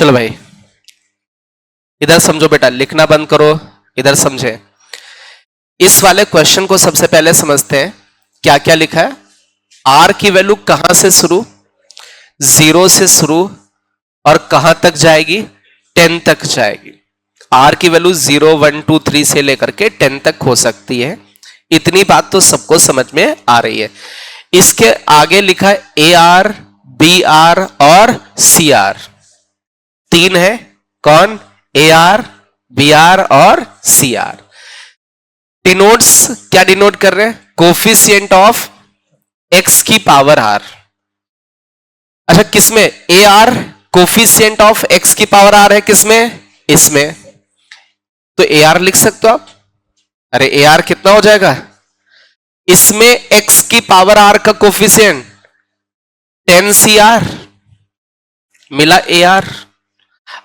चलो भाई इधर समझो बेटा, लिखना बंद करो, इधर समझे। इस वाले क्वेश्चन को सबसे पहले समझते हैं। क्या क्या लिखा है? आर की वैल्यू कहां से शुरू? 0 से शुरू और कहां तक जाएगी? 10 तक जाएगी। आर की वैल्यू 0 1 2 3 से लेकर के 10 तक हो सकती है। इतनी बात तो सबको समझ में आ रही है। इसके आगे लिखा है ए आर, बी आर और सी आर। 3 है। कौन? ए आर, बी आर और सी आर। डिनोट्स क्या डिनोट कर रहे हैं? कोफिशिएंट ऑफ एक्स की पावर आर। अच्छा, किसमें? A R coefficient of x की पावर आर है, किसमें? इसमें। तो ए आर लिख सकते हो आप। अरे ए आर कितना हो जाएगा? इसमें एक्स की पावर आर का कोफिशिएंट 10 सी आर मिला ए आर।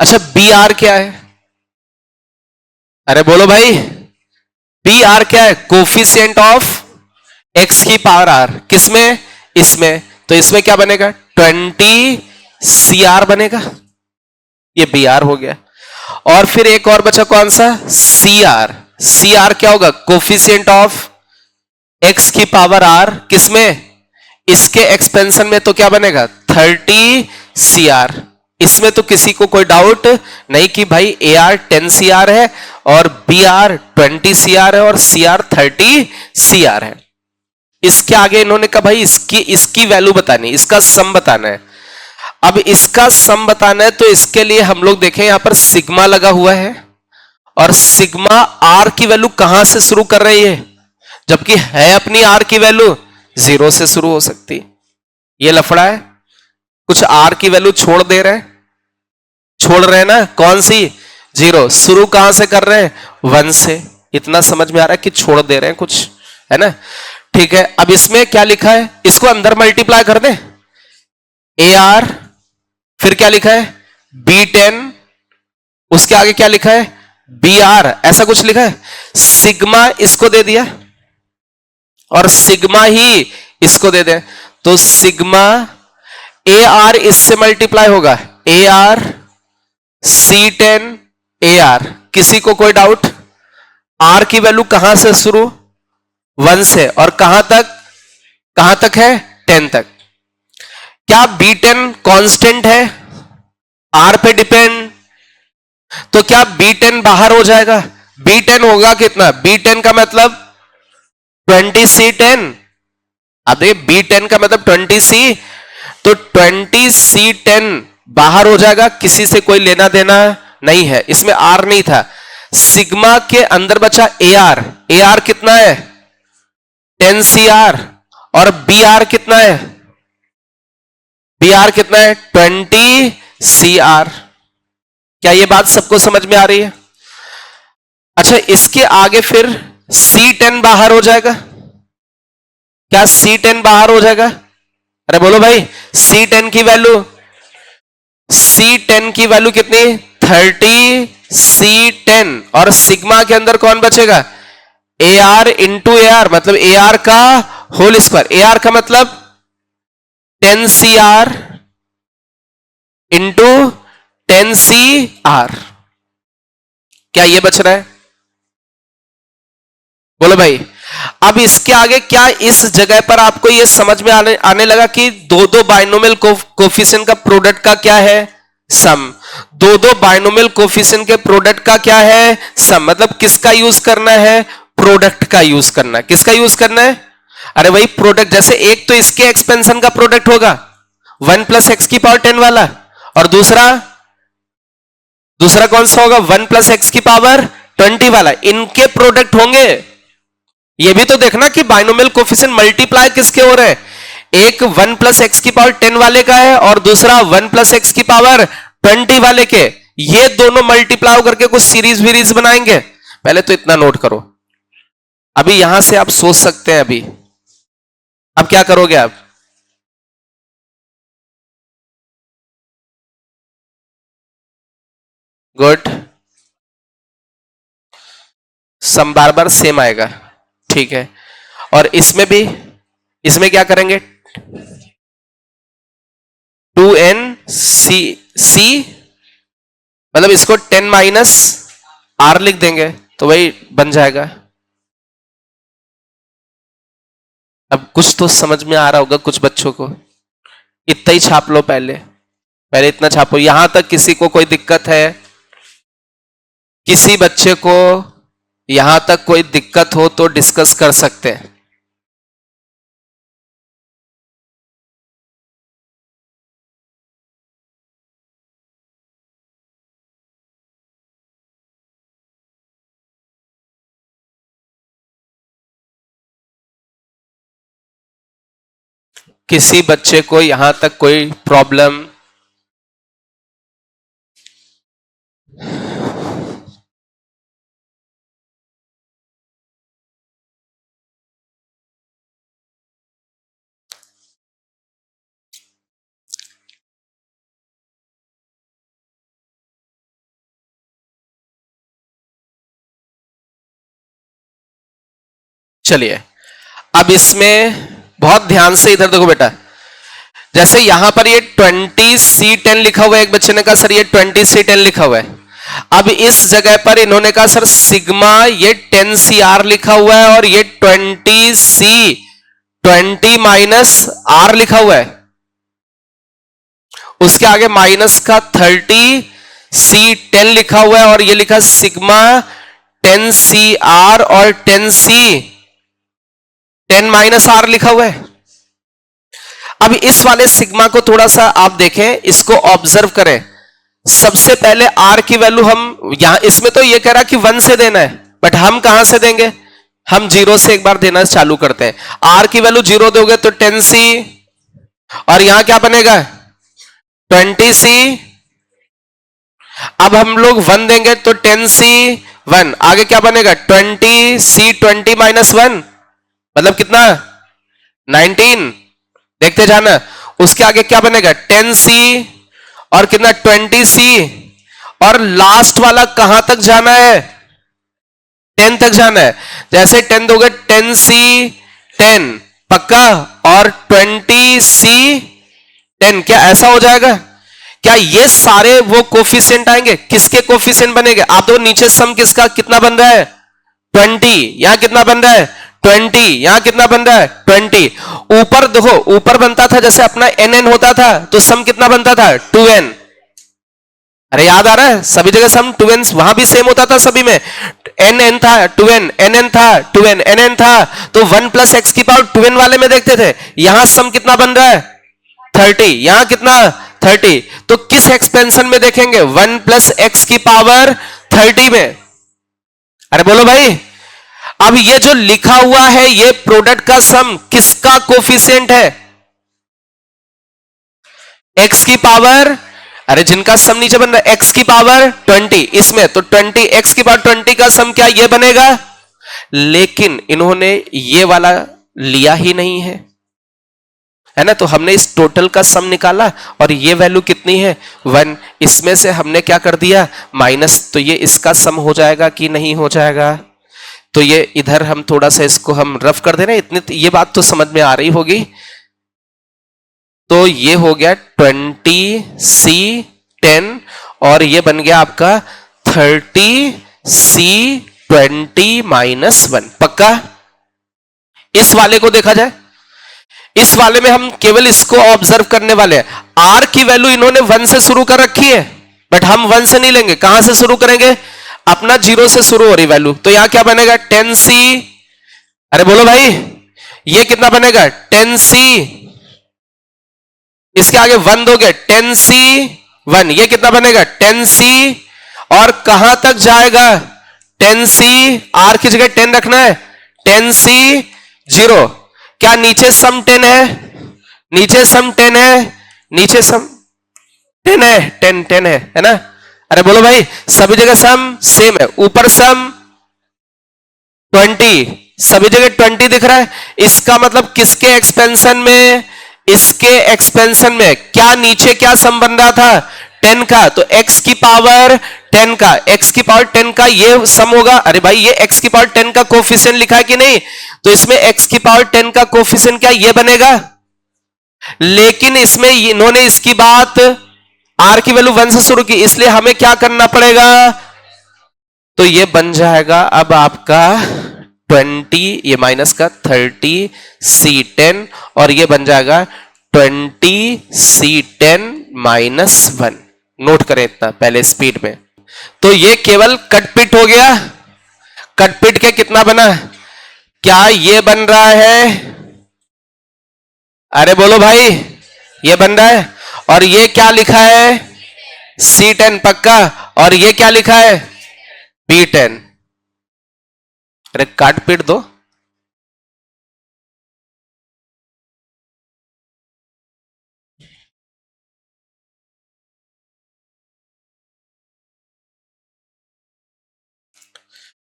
अच्छा, बी आर क्या है? अरे बोलो भाई, बी आर क्या है? कोफिशिएंट ऑफ एक्स की पावर आर। किसमें? इसमें। तो इसमें क्या बनेगा? 20 सी आर बनेगा। ये बी आर हो गया। और फिर एक और बचा, कौन सा? C R. सी आर क्या होगा? कोफिशिएंट ऑफ एक्स की पावर आर। किसमें? इसके एक्सपेंशन में। तो क्या बनेगा? 30 सी आर। इसमें तो किसी को कोई डाउट नहीं कि भाई ए आर 10 सी आर है और बी आर 20 सी आर है और सी आर 30 सी आर है। इसके आगे इन्होंने कहा भाई इसकी वैल्यू बतानी, इसका सम बताना है। अब इसका सम बताना है तो इसके लिए हम लोग देखें, यहां पर सिग्मा लगा हुआ है और सिग्मा आर की वैल्यू कहां से शुरू कर रही है? जबकि है अपनी आर की वैल्यू 0 से शुरू हो सकती। ये लफड़ा है। कुछ आर की वैल्यू छोड़ दे रहे हैं, छोड़ रहे हैं ना। कौन सी? 0। शुरू कहां से कर रहे हैं? 1 से। इतना समझ में आ रहा है कि छोड़ दे रहे हैं कुछ, है ना। ठीक है, अब इसमें क्या लिखा है? इसको अंदर मल्टीप्लाई कर दें। ए आर, फिर क्या लिखा है? B10, उसके आगे क्या लिखा है? बी आर, ऐसा कुछ लिखा है। सिग्मा इसको दे दिया और सिग्मा ही इसको दे दे, तो सिग्मा ए आर इससे मल्टीप्लाई होगा। A R C10 A R. किसी को कोई डाउट? आर की वैल्यू कहां से शुरू? 1 से। और कहां तक? कहां तक है? 10 तक। क्या B10 कांस्टेंट है? आर पे डिपेंड। तो क्या B10 बाहर हो जाएगा? B10 होगा कितना? B10 का मतलब 20C10। अब B10 का मतलब 20C, तो 20C10 बाहर हो जाएगा। किसी से कोई लेना देना नहीं है, इसमें आर नहीं था। सिग्मा के अंदर बचा ए आर। ए आर कितना है? 10CR। और बी आर कितना है? बी आर कितना है? 20CR। क्या ये बात सबको समझ में आ रही है? अच्छा, इसके आगे फिर C10 बाहर हो जाएगा। क्या C10 बाहर हो जाएगा? अरे बोलो भाई, C10 की वैल्यू, C10 की वैल्यू कितनी? 30C10। और सिग्मा के अंदर कौन बचेगा? A R into A R, मतलब ए आर का होल स्क्वायर। ए आर का मतलब 10CR इंटू 10CR। क्या ये बच रहा है? बोलो भाई। अब इसके आगे क्या, इस जगह पर आपको ये समझ में आने लगा कि दो बाइनोमियल कोफिशिएंट का प्रोडक्ट का क्या है? सम। दो बाइनोमियल कोफिशिएंट के प्रोडक्ट का क्या है? सम। मतलब किसका यूज करना है? प्रोडक्ट का यूज करना है। किसका यूज करना है? अरे वही प्रोडक्ट। जैसे एक तो इसके एक्सपेंशन का प्रोडक्ट होगा 1 + x की पावर 10 वाला, और दूसरा कौन सा होगा? 1 + x की पावर 20 वाला। इनके प्रोडक्ट होंगे। ये भी तो देखना कि बाइनोमियल कोफिशिएंट मल्टीप्लाई किसके हो रहे हैं। एक 1 + x की पावर 10 वाले का है और दूसरा 1 + x की पावर 20 वाले के। ये दोनों मल्टीप्लाई करके कुछ सीरीज वीरीज बनाएंगे। पहले तो इतना नोट करो। अभी यहां से आप सोच सकते हैं। अभी अब क्या करोगे आप? गुड। सम बार बार सेम आएगा, ठीक है। और इसमें भी, इसमें क्या करेंगे? 2NC मतलब इसको 10 माइनस आर लिख देंगे तो वही बन जाएगा। अब कुछ तो समझ में आ रहा होगा कुछ बच्चों को। इतना ही छाप लो, पहले पहले इतना छापो। यहां तक किसी को कोई दिक्कत है? किसी बच्चे को यहां तक कोई दिक्कत हो तो डिस्कस कर सकते हैं। किसी बच्चे को यहां तक कोई प्रॉब्लम? चलिए, अब इसमें बहुत ध्यान से इधर देखो बेटा। जैसे यहां पर ये 20C10 लिखा हुआ है, एक बच्चे ने कहा सर ये 20C10 लिखा हुआ है। अब इस जगह पर इन्होंने कहा सर सिग्मा ये 10CR लिखा हुआ है और ये 20 माइनस आर लिखा हुआ है। उसके आगे माइनस का 30C10 लिखा हुआ है और ये लिखा सिग्मा 10CR और 10 माइनस आर लिखा हुआ है। अब इस वाले सिग्मा को थोड़ा सा आप देखें, इसको ऑब्जर्व करें। सबसे पहले आर की वैल्यू हम यहां, इसमें तो ये कह रहा कि 1 से देना है, बट हम कहां से देंगे? हम 0 से एक बार देना चालू करते हैं। आर की वैल्यू 0 दोगे तो 10C और यहां क्या बनेगा? 20C। अब हम लोग 1 देंगे तो 10C1, आगे क्या बनेगा? 20C 20 माइनस 1 मतलब कितना? 19। देखते जाना। उसके आगे क्या बनेगा? 10C और कितना? 20C। और लास्ट वाला कहां तक जाना है? 10 तक जाना है। जैसे 10 दोगे 10C 10 पक्का और 20C10, क्या ऐसा हो जाएगा? क्या ये सारे वो कोफिशिएंट आएंगे? किसके कोफिशिएंट बनेंगे? आप तो नीचे सम किसका कितना बन रहा है? 20। यहां कितना बन रहा है? 20। यहां कितना बन रहा है? 20। ऊपर देखो, ऊपर बनता था जैसे अपना nn होता था तो सम कितना बनता था? 2n। अरे याद आ रहा है? सभी जगह सम 2n, वहां भी सेम होता था सभी में। nn था 2n, nn था 2n, nn था तो 1 प्लस एक्स की पावर 2n वाले में देखते थे। यहां सम कितना बन रहा है? 30। यहां कितना? 30। तो किस एक्सपेंशन में देखेंगे? 1 प्लस एक्स की पावर 30 में। अरे बोलो भाई। अब ये जो लिखा हुआ है ये प्रोडक्ट का सम किसका कोफिशिएंट है? एक्स की पावर, अरे जिनका सम नीचे बन रहा है एक्स की पावर 20 इसमें, तो 20 एक्स की पावर 20 का सम क्या ये बनेगा? लेकिन इन्होंने ये वाला लिया ही नहीं है ना। तो हमने इस टोटल का सम निकाला और ये वैल्यू कितनी है? 1। इसमें से हमने क्या कर दिया? माइनस। तो ये इसका सम हो जाएगा कि नहीं हो जाएगा? तो ये इधर हम थोड़ा सा इसको हम रफ कर दे रहे हैं। इतनी ये बात तो समझ में आ रही होगी। तो ये हो गया 20C10 और ये बन गया आपका 30C20 माइनस 1। पक्का? इस वाले को देखा जाए, इस वाले में हम केवल इसको ऑब्जर्व करने वाले हैं। आर की वैल्यू इन्होंने 1 से शुरू कर रखी है, बट हम 1 से नहीं लेंगे। कहां से शुरू करेंगे? अपना 0 से शुरू हो रही वैल्यू। तो यहां क्या बनेगा? 10C। अरे बोलो भाई, ये कितना बनेगा? 10C। इसके आगे 1 दोगे 10C1, ये कितना बनेगा? 10C। और कहां तक जाएगा? 10C। आर की जगह 10 रखना है। 10C0। क्या नीचे सम 10 है? नीचे सम 10 है। नीचे सम 10 है। 10 है ना? अरे बोलो भाई, सभी जगह सम सेम है। ऊपर सम 20, सभी जगह 20 दिख रहा है। इसका मतलब किसके एक्सपेंशन में? इसके एक्सपेंशन में। क्या नीचे क्या सम बन रहा था? 10 का। तो x की पावर 10 का, x की पावर 10 का ये सम होगा। अरे भाई, ये x की पावर 10 का कोफिशिएंट लिखा है कि नहीं? तो इसमें x की पावर 10 का कोफिशिएंट क्या ये बनेगा? लेकिन इसमें इन्होंने इसकी बात आर की वैल्यू 1 से शुरू की, इसलिए हमें क्या करना पड़ेगा, तो ये बन जाएगा अब आपका 20, ये माइनस का 30 C10 और ये बन जाएगा 20 C10 -1। नोट करें इतना पहले स्पीड में। तो ये केवल कटपिट हो गया। कटपिट के कितना बना, क्या ये बन रहा है, अरे बोलो भाई, ये बन रहा है। और ये क्या लिखा है, C10 पक्का। और ये क्या लिखा है, P10। अरे काट पीट दो।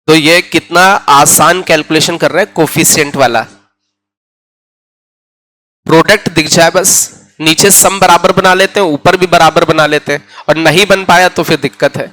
तो ये कितना आसान कैलकुलेशन कर रहा है कोफिशिएंट वाला। प्रोडक्ट दिख जाए बस, नीचे सम बराबर बना लेते हैं, ऊपर भी बराबर बना लेते हैं, और नहीं बन पाया तो फिर दिक्कत है।